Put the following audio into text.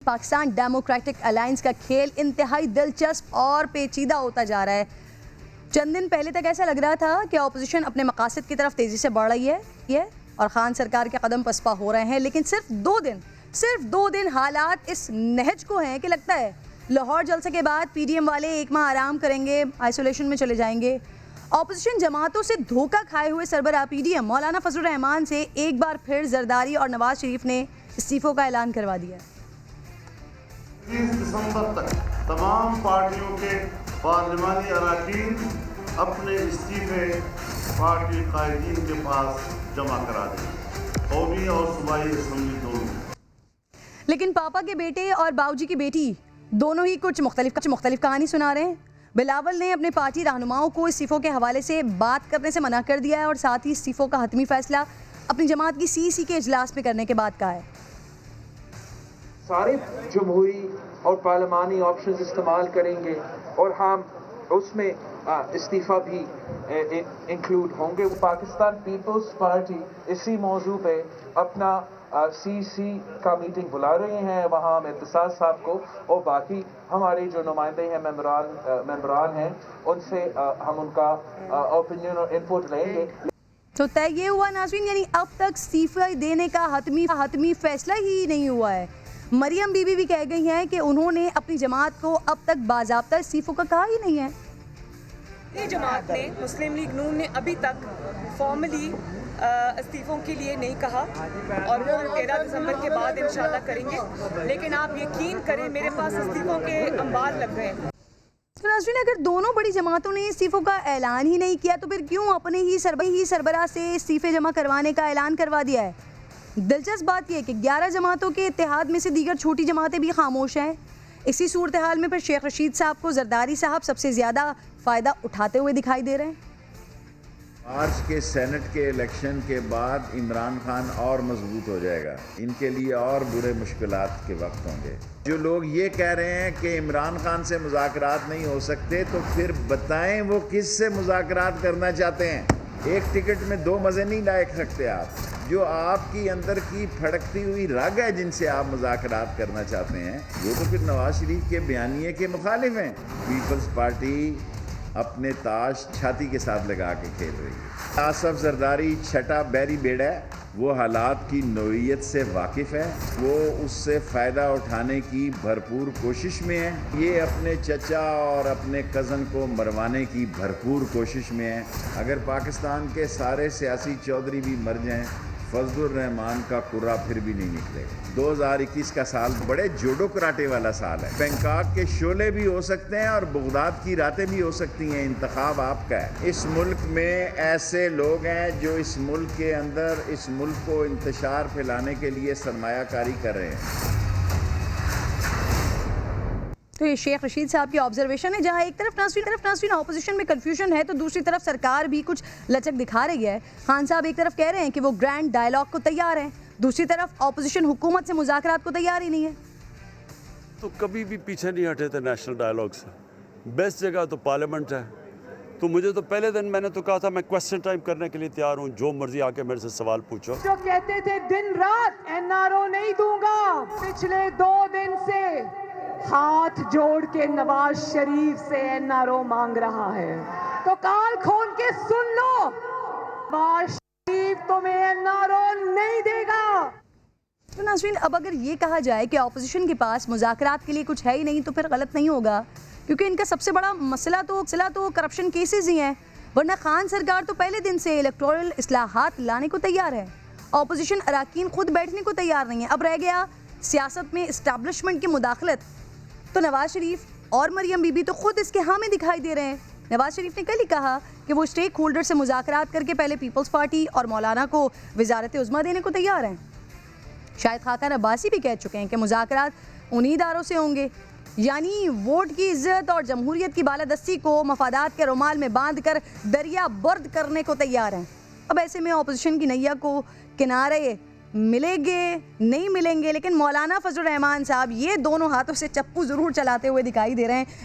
Pakistan democratic alliance کا کھیل انتہائی دلچسپ اور پیچیدہ ہوتا جا رہا ہے۔ چند دن پہلے تک ایسا لگ رہا تھا کہ اپوزیشن اپنے مقاصد کی طرف تیزی سے بڑھ رہی ہے اور خان سرکار کے قدم پسپا ہو رہے ہیں، لیکن صرف دو دن حالات اس نہج کو ہیں کہ لگتا ہے لاہور جلسے کے بعد پی ڈی ایم والے ایک ماہ آرام کریں گے، آئسولیشن میں چلے جائیں گے۔ اپوزیشن جماعتوں سے دھوکہ کھائے ہوئے سربراہ پی ڈی ایم مولانا فضل الرحمان سے ایک بار پھر زرداری اور نواز شریف نے استعفوں کا اعلان کروا دیا۔ 30 دسمبر تک تمام پارٹیوں کے پارلیمانی اراکین اپنے استعفے پارٹی قائدین کے پاس جمع کرا دیں، قومی اور صوبائی اسمبلی دونوں۔ لیکن پاپا کے بیٹے اور باؤجی کی بیٹی دونوں ہی کچھ مختلف کہانی سنا رہے ہیں۔ بلاول نے اپنے پارٹی رہنماؤں کو استعفوں کے حوالے سے بات کرنے سے منع کر دیا ہے اور ساتھ ہی استعفوں کا حتمی فیصلہ اپنی جماعت کی سی کے اجلاس میں کرنے کے بعد کہا ہے۔ سارے جمہوری اور پارلیمانی آپشنز استعمال کریں گے اور ہم اس میں استعفیٰ بھی انکلوڈ ہوں گے۔ پاکستان پیپلز پارٹی اسی موضوع پہ اپنا سی کا میٹنگ بلا رہے ہیں، وہاں ہم اعتصاص صاحب کو اور باقی ہمارے جو نمائندے ہیں ممبران ہیں ان سے ہم ان کا اوپینین اور انپوٹ لیں گے۔ تو طے یہ ہوا ناظرین، یعنی اب تک استعفے دینے کا حتمی فیصلہ ہی نہیں ہوا ہے۔ مریم بی بی بھی کہہ گئی ہیں کہ انہوں نے اپنی جماعت کو اب تک باضابطہ استعفوں کا کہا ہی نہیں ہے۔ یہ جماعت نے مسلم لیگ نون نے ابھی تک فارملی استعفوں کے لیے نہیں کہا اور وہ 13 دسمبر کے بعد انشاءاللہ کریں گے، لیکن آپ یقین کریں میرے پاس استعفوں کے انبار لگ رہے ہیں۔ تو ناظرین، اگر دونوں بڑی جماعتوں نے استعفوں کا اعلان ہی نہیں کیا تو پھر کیوں اپنے ہی سربراہ سے استعفے جمع کروانے کا اعلان کروا دیا ہے؟ دلچسپ بات یہ ہے کہ 11 جماعتوں کے اتحاد میں سے دیگر چھوٹی جماعتیں بھی خاموش ہیں۔ اسی صورتحال میں پھر شیخ رشید صاحب کو زرداری صاحب سب سے زیادہ فائدہ اٹھاتے ہوئے دکھائی دے رہے ہیں۔ مارچ کے سینٹ کے الیکشن کے بعد عمران خان اور مضبوط ہو جائے گا، ان کے لیے اور برے مشکلات کے وقت ہوں گے۔ جو لوگ یہ کہہ رہے ہیں کہ عمران خان سے مذاکرات نہیں ہو سکتے تو پھر بتائیں وہ کس سے مذاکرات کرنا چاہتے ہیں؟ ایک ٹکٹ میں 2 مزے نہیں لا سکتے آپ۔ جو آپ کی اندر کی پھڑکتی ہوئی رگ ہے جن سے آپ مذاکرات کرنا چاہتے ہیں وہ تو پھر نواز شریف کے بیانیے کے مخالف ہیں۔ پیپلز پارٹی اپنے تاش چھاتی کے ساتھ لگا کے کھیل رہی ہے۔ آصف زرداری چھٹا بیری بیڑا ہے، وہ حالات کی نوعیت سے واقف ہے، وہ اس سے فائدہ اٹھانے کی بھرپور کوشش میں ہے۔ یہ اپنے چچا اور اپنے کزن کو مروانے کی بھرپور کوشش میں ہے۔ اگر پاکستان کے سارے سیاسی چودھری بھی مر جائیں فضل الرحمان کا کرا پھر بھی نہیں نکلے گا۔ 2021 کا سال بڑے جوڈو کراٹے والا سال ہے۔ بینکاک کے شعلے بھی ہو سکتے ہیں اور بغداد کی راتیں بھی ہو سکتی ہیں، انتخاب آپ کا ہے۔ اس ملک میں ایسے لوگ ہیں جو اس ملک کے اندر اس ملک کو انتشار پھیلانے کے لیے سرمایہ کاری کر رہے ہیں۔ تو یہ شیخ رشید صاحب کی آبزرویشن ہے، جہاں ایک طرف ناظرین اپوزیشن میں کنفیوژن ہے تو دوسری طرف سرکار بھی کچھ لچک دکھا رہی ہے۔ خان صاحب ایک طرف کہہ رہے ہیں کہ وہ گرینڈ ڈائیلاگ کو تیار ہیں، دوسری طرف اپوزیشن حکومت سے مذاکرات کو تیار ہی نہیں ہے۔ تو کبھی بھی پیچھے نہیں ہٹے تھے نیشنل ڈائیلاگ سے۔ بیسٹ جگہ تو پارلیمنٹ ہے، تو مجھے تو پہلے دن میں نے تو کہا تھا میں کویسچن ٹائم کرنے کے لیے تیار ہوں، جو مرضی آ کے میرے سے سوال پوچھو۔ جو کہتے تھے دن رات NRO نہیں دوں گا، پچھلے 2 دن سے ہاتھ جوڑ کے نواز شریف سے NRO مانگ رہا ہے، تو کان کھول کے سن لو، نواز شریف تمہیں NRO نہیں دے گا۔ تو ناظرین، اب اگر یہ کہا جائے کہ اپوزیشن کے پاس مذاکرات کے لیے کچھ ہے ہی نہیں تو پھر غلط نہیں ہوگا، کیونکہ ان کا سب سے بڑا مسئلہ تو کرپشن کیسز ہی ہیں، ورنہ خان سرکار تو پہلے دن سے الیکٹورل اصلاحات لانے کو تیار ہے۔ اپوزیشن اراکین خود بیٹھنے کو تیار نہیں ہیں۔ اب رہ گیا سیاست میں اسٹیبلشمنٹ کی مداخلت، تو نواز شریف اور مریم بی بی تو خود اس کے حامی دکھائی دے رہے ہیں۔ نواز شریف نے کل ہی کہا کہ وہ اسٹیک ہولڈر سے مذاکرات کر کے پہلے پیپلز پارٹی اور مولانا کو وزارت عظمیٰ دینے کو تیار ہیں۔ شاید خاقان عباسی بھی کہہ چکے ہیں کہ مذاکرات انہی اداروں سے ہوں گے، یعنی ووٹ کی عزت اور جمہوریت کی بالادستی کو مفادات کے رومال میں باندھ کر دریا برد کرنے کو تیار ہیں۔ اب ایسے میں اپوزیشن کی نیا کو کنارے ملیں گے نہیں ملیں گے، لیکن مولانا فضل الرحمان صاحب یہ دونوں ہاتھوں سے چپو ضرور چلاتے ہوئے دکھائی دے رہے ہیں۔